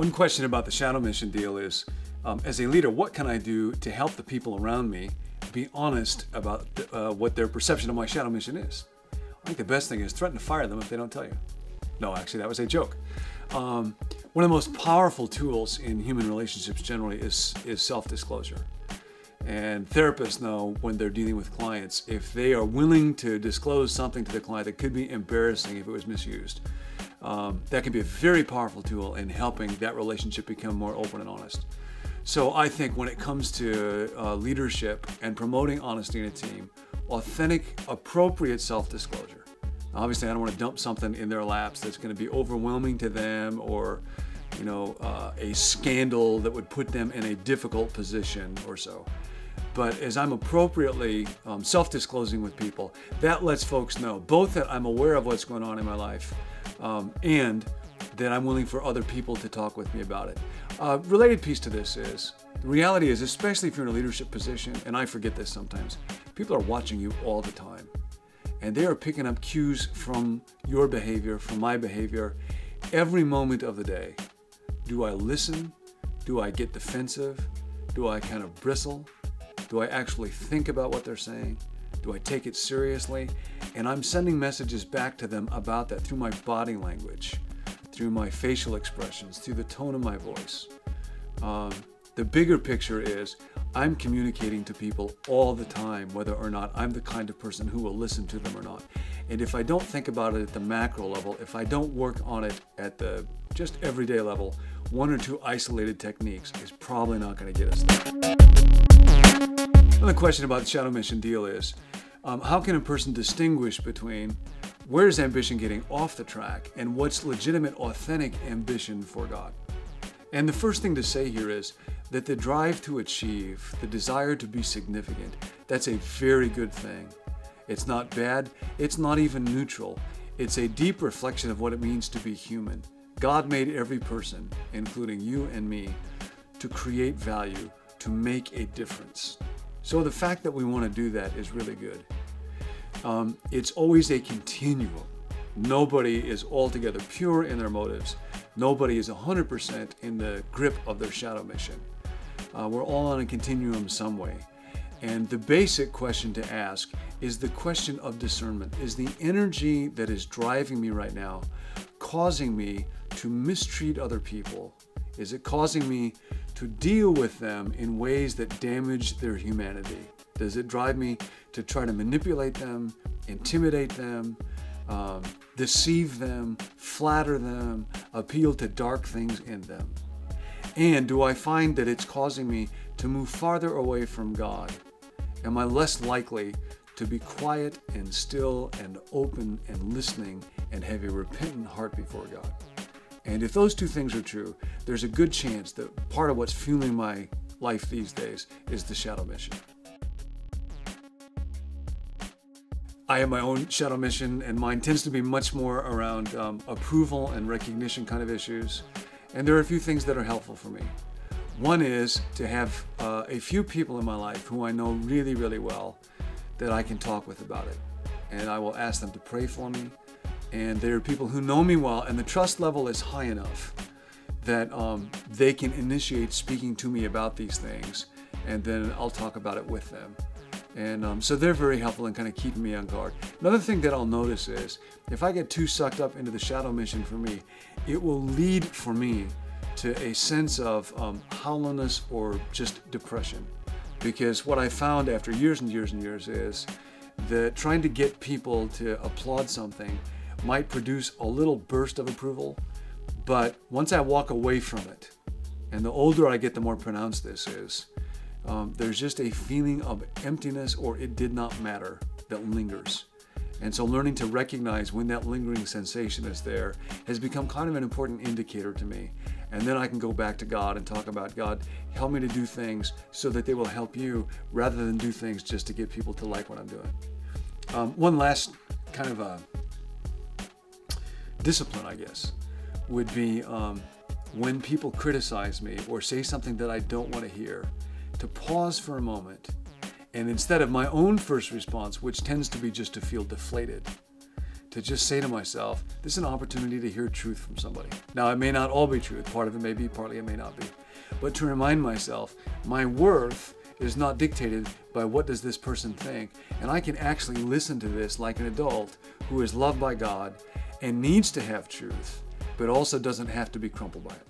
One question about the shadow mission deal is, as a leader, what can I do to help the people around me be honest about what their perception of my shadow mission is? I think the best thing is threaten to fire them if they don't tell you. No, actually, that was a joke. One of the most powerful tools in human relationships generally is self-disclosure. And therapists know when they're dealing with clients, if they are willing to disclose something to the client that could be embarrassing if it was misused, that can be a very powerful tool in helping that relationship become more open and honest. So I think when it comes to leadership and promoting honesty in a team, authentic, appropriate self-disclosure. Obviously, I don't want to dump something in their laps that's going to be overwhelming to them, or a scandal that would put them in a difficult position or so. But as I'm appropriately self-disclosing with people, that lets folks know both that I'm aware of what's going on in my life and that I'm willing for other people to talk with me about it. Related piece to this is, the reality is, especially if you're in a leadership position, and I forget this sometimes, people are watching you all the time. And they are picking up cues from your behavior, from my behavior, every moment of the day. Do I listen? Do I get defensive? Do I kind of bristle? Do I actually think about what they're saying? Do I take it seriously? And I'm sending messages back to them about that through my body language, through my facial expressions, through the tone of my voice. The bigger picture is I'm communicating to people all the time, whether or not I'm the kind of person who will listen to them or not. And if I don't think about it at the macro level, if I don't work on it at the just everyday level, one or two isolated techniques is probably not going to get us there. Another question about the shadow mission deal is, how can a person distinguish between where's ambition getting off the track and what's legitimate, authentic ambition for God? And the first thing to say here is that the drive to achieve, the desire to be significant, that's a very good thing. It's not bad. It's not even neutral. It's a deep reflection of what it means to be human. God made every person, including you and me, to create value, to make a difference. So the fact that we want to do that is really good. It's always a continuum. Nobody is altogether pure in their motives. Nobody is 100% in the grip of their shadow mission. We're all on a continuum some way. And the basic question to ask is the question of discernment. Is the energy that is driving me right now causing me to mistreat other people? Is it causing me to deal with them in ways that damage their humanity? Does it drive me to try to manipulate them, intimidate them, deceive them, flatter them, appeal to dark things in them? And do I find that it's causing me to move farther away from God? Am I less likely to be quiet and still and open and listening and have a repentant heart before God? And if those two things are true, there's a good chance that part of what's fueling my life these days is the shadow mission. I have my own shadow mission, and mine tends to be much more around approval and recognition kind of issues. And there are a few things that are helpful for me. One is to have a few people in my life who I know really, really well that I can talk with about it. And I will ask them to pray for me. And there are people who know me well, and the trust level is high enough that they can initiate speaking to me about these things, and then I'll talk about it with them. And so they're very helpful in kind of keeping me on guard. Another thing that I'll notice is if I get too sucked up into the shadow mission for me, it will lead for me to a sense of hollowness or just depression. Because what I found after years and years and years is that trying to get people to applaud something might produce a little burst of approval, but once I walk away from it, and the older I get, the more pronounced this is, there's just a feeling of emptiness or it did not matter that lingers. And so learning to recognize when that lingering sensation is there has become kind of an important indicator to me. And then I can go back to God and talk about, God, help me to do things so that they will help you, rather than do things just to get people to like what I'm doing. One last kind of a discipline, I guess, would be when people criticize me or say something that I don't want to hear, to pause for a moment, and instead of my own first response, which tends to be just to feel deflated, to just say to myself, this is an opportunity to hear truth from somebody. Now, it may not all be truth. Part of it may be, partly it may not be. But to remind myself, my worth is not dictated by what does this person think. And I can actually listen to this like an adult who is loved by God and needs to have truth, but also doesn't have to be crumpled by it.